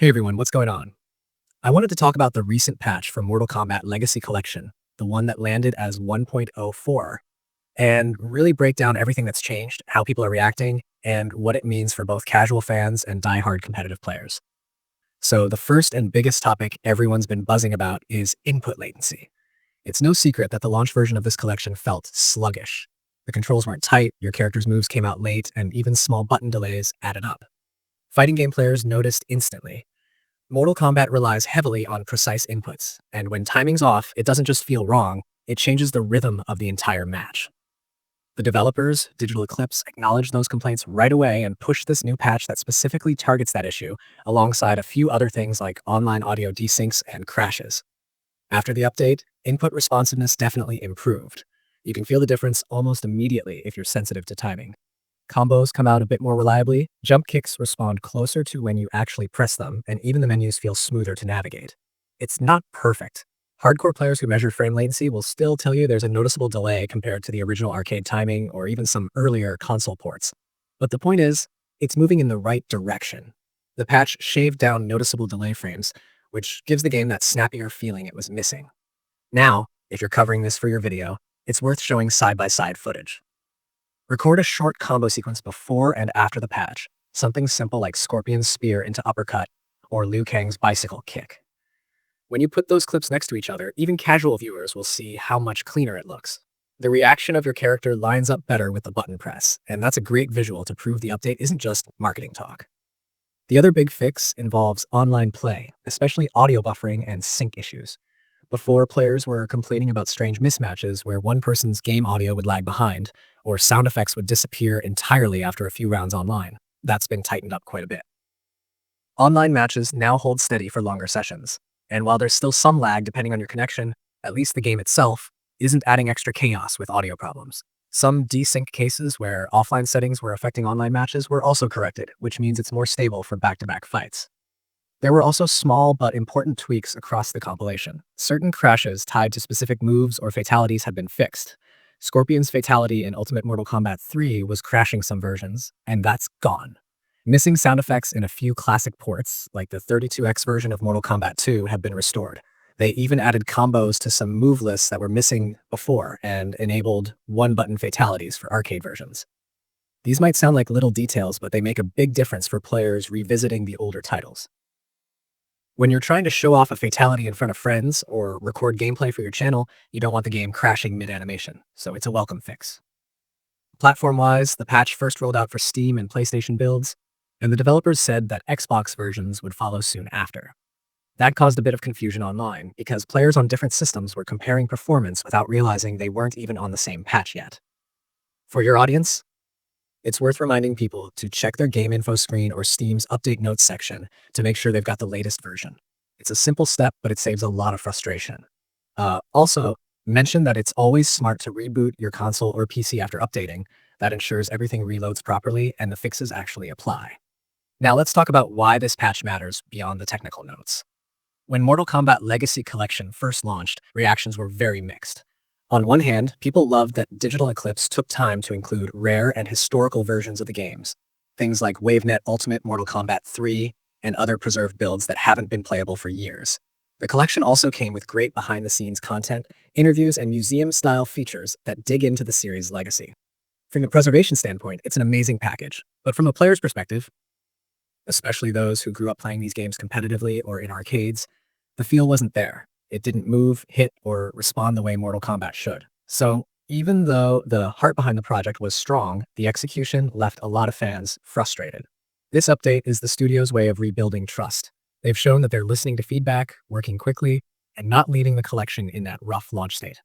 Hey everyone, what's going on? I wanted to talk about the recent patch for Mortal Kombat Legacy Collection, the one that landed as 1.04, and really break down everything that's changed, how people are reacting, and what it means for both casual fans and die-hard competitive players. So, the first and biggest topic everyone's been buzzing about is input latency. It's no secret that the launch version of this collection felt sluggish. The controls weren't tight, your character's moves came out late, and even small button delays added up. Fighting game players noticed instantly. Mortal Kombat relies heavily on precise inputs, and when timing's off, it doesn't just feel wrong, it changes the rhythm of the entire match. The developers, Digital Eclipse, acknowledged those complaints right away and pushed this new patch that specifically targets that issue, alongside a few other things like online audio desyncs and crashes. After the update, input responsiveness definitely improved. You can feel the difference almost immediately if you're sensitive to timing. Combos come out a bit more reliably, jump kicks respond closer to when you actually press them, and even the menus feel smoother to navigate. It's not perfect. Hardcore players who measure frame latency will still tell you there's a noticeable delay compared to the original arcade timing or even some earlier console ports. But the point is, it's moving in the right direction. The patch shaved down noticeable delay frames, which gives the game that snappier feeling it was missing. Now, if you're covering this for your video, it's worth showing side-by-side footage. Record a short combo sequence before and after the patch, something simple like Scorpion's spear into uppercut or Liu Kang's bicycle kick. When you put those clips next to each other, even casual viewers will see how much cleaner it looks. The reaction of your character lines up better with the button press, and that's a great visual to prove the update isn't just marketing talk. The other big fix involves online play, especially audio buffering and sync issues. Before, players were complaining about strange mismatches where one person's game audio would lag behind, or sound effects would disappear entirely after a few rounds online. That's been tightened up quite a bit. Online matches now hold steady for longer sessions, and while there's still some lag depending on your connection, at least the game itself isn't adding extra chaos with audio problems. Some desync cases where offline settings were affecting online matches were also corrected, which means it's more stable for back-to-back fights. There were also small but important tweaks across the compilation. Certain crashes tied to specific moves or fatalities had been fixed. Scorpion's fatality in Ultimate Mortal Kombat 3 was crashing some versions, and that's gone. Missing sound effects in a few classic ports, like the 32X version of Mortal Kombat 2, have been restored. They even added combos to some move lists that were missing before and enabled one-button fatalities for arcade versions. These might sound like little details, but they make a big difference for players revisiting the older titles. When you're trying to show off a fatality in front of friends or record gameplay for your channel, you don't want the game crashing mid-animation, so it's a welcome fix. Platform-wise, the patch first rolled out for Steam and PlayStation builds, and the developers said that Xbox versions would follow soon after. That caused a bit of confusion online, because players on different systems were comparing performance without realizing they weren't even on the same patch yet. For your audience, it's worth reminding people to check their game info screen or Steam's update notes section to make sure they've got the latest version. It's a simple step, but it saves a lot of frustration. Also, mention that it's always smart to reboot your console or PC after updating. That ensures everything reloads properly and the fixes actually apply. Now let's talk about why this patch matters beyond the technical notes. When Mortal Kombat Legacy Collection first launched, reactions were very mixed. On one hand, people loved that Digital Eclipse took time to include rare and historical versions of the games, things like WaveNet Ultimate Mortal Kombat 3 and other preserved builds that haven't been playable for years. The collection also came with great behind-the-scenes content, interviews, and museum-style features that dig into the series' legacy. From a preservation standpoint, it's an amazing package, but from a player's perspective, especially those who grew up playing these games competitively or in arcades, the feel wasn't there. It didn't move, hit, or respond the way Mortal Kombat should. So, even though the heart behind the project was strong, the execution left a lot of fans frustrated. This update is the studio's way of rebuilding trust. They've shown that they're listening to feedback, working quickly, and not leaving the collection in that rough launch state.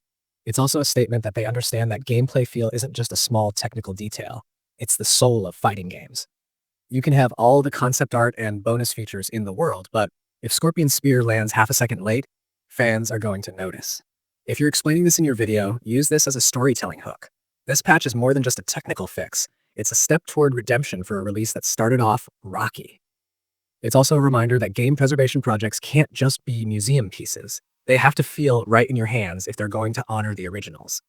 It's also a statement that they understand that gameplay feel isn't just a small technical detail. It's the soul of fighting games. You can have all the concept art and bonus features in the world, but if Scorpion's spear lands half a second late, fans are going to notice. If you're explaining this in your video, use this as a storytelling hook. This patch is more than just a technical fix. It's a step toward redemption for a release that started off rocky. It's also a reminder that game preservation projects can't just be museum pieces. They have to feel right in your hands if they're going to honor the originals.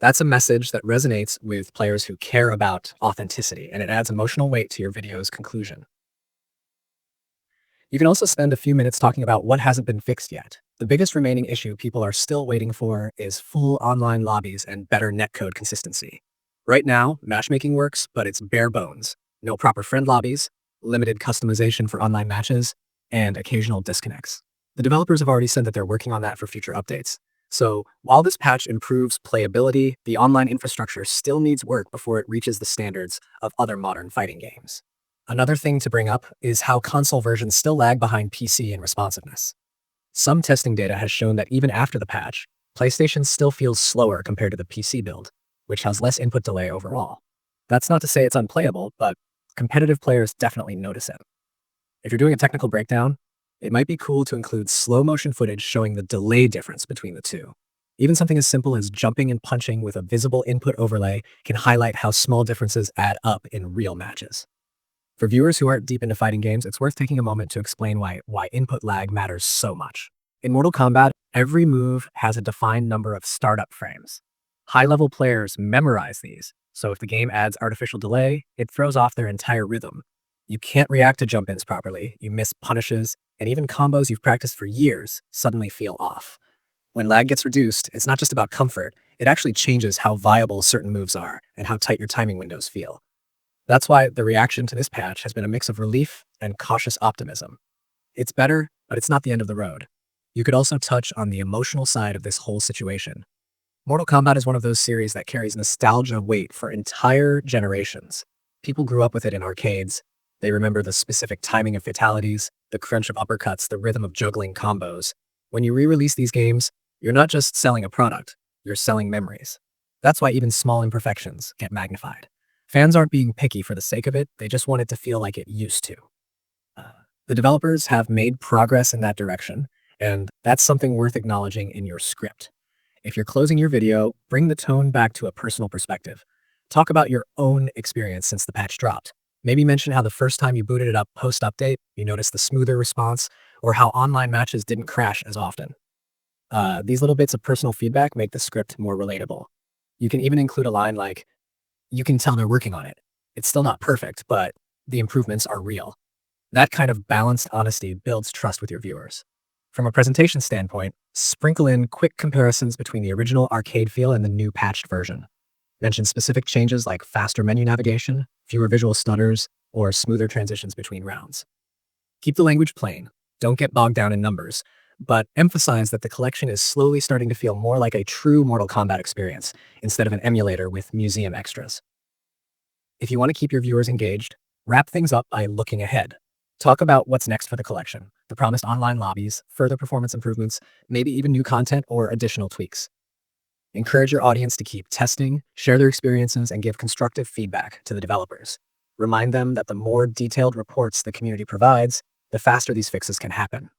That's a message that resonates with players who care about authenticity, and it adds emotional weight to your video's conclusion. You can also spend a few minutes talking about what hasn't been fixed yet. The biggest remaining issue people are still waiting for is full online lobbies and better netcode consistency. Right now, matchmaking works, but it's bare bones. No proper friend lobbies, limited customization for online matches, and occasional disconnects. The developers have already said that they're working on that for future updates. So, while this patch improves playability, the online infrastructure still needs work before it reaches the standards of other modern fighting games. Another thing to bring up is how console versions still lag behind PC in responsiveness. Some testing data has shown that even after the patch, PlayStation still feels slower compared to the PC build, which has less input delay overall. That's not to say it's unplayable, but competitive players definitely notice it. If you're doing a technical breakdown, it might be cool to include slow motion footage showing the delay difference between the two. Even something as simple as jumping and punching with a visible input overlay can highlight how small differences add up in real matches. For viewers who aren't deep into fighting games, it's worth taking a moment to explain why input lag matters so much. In Mortal Kombat, every move has a defined number of startup frames. High-level players memorize these, so if the game adds artificial delay, it throws off their entire rhythm. You can't react to jump-ins properly, you miss punishes, and even combos you've practiced for years suddenly feel off. When lag gets reduced, it's not just about comfort, it actually changes how viable certain moves are and how tight your timing windows feel. That's why the reaction to this patch has been a mix of relief and cautious optimism. It's better, but it's not the end of the road. You could also touch on the emotional side of this whole situation. Mortal Kombat is one of those series that carries nostalgia weight for entire generations. People grew up with it in arcades. They remember the specific timing of fatalities, the crunch of uppercuts, the rhythm of juggling combos. When you re-release these games, you're not just selling a product, you're selling memories. That's why even small imperfections get magnified. Fans aren't being picky for the sake of it, they just want it to feel like it used to. Uh, the developers have made progress in that direction, and that's something worth acknowledging in your script. If you're closing your video, bring the tone back to a personal perspective. Talk about your own experience since the patch dropped. Maybe mention how the first time you booted it up post-update, you noticed the smoother response, or how online matches didn't crash as often. These little bits of personal feedback make the script more relatable. You can even include a line like, "You can tell they're working on it. It's still not perfect, but the improvements are real." That kind of balanced honesty builds trust with your viewers. From a presentation standpoint, sprinkle in quick comparisons between the original arcade feel and the new patched version. Mention specific changes like faster menu navigation, fewer visual stutters, or smoother transitions between rounds. Keep the language plain. Don't get bogged down in numbers, but emphasize that the collection is slowly starting to feel more like a true Mortal Kombat experience instead of an emulator with museum extras. If you want to keep your viewers engaged, wrap things up by looking ahead. Talk about what's next for the collection, the promised online lobbies, further performance improvements, maybe even new content or additional tweaks. Encourage your audience to keep testing, share their experiences, and give constructive feedback to the developers. Remind them that the more detailed reports the community provides, the faster these fixes can happen.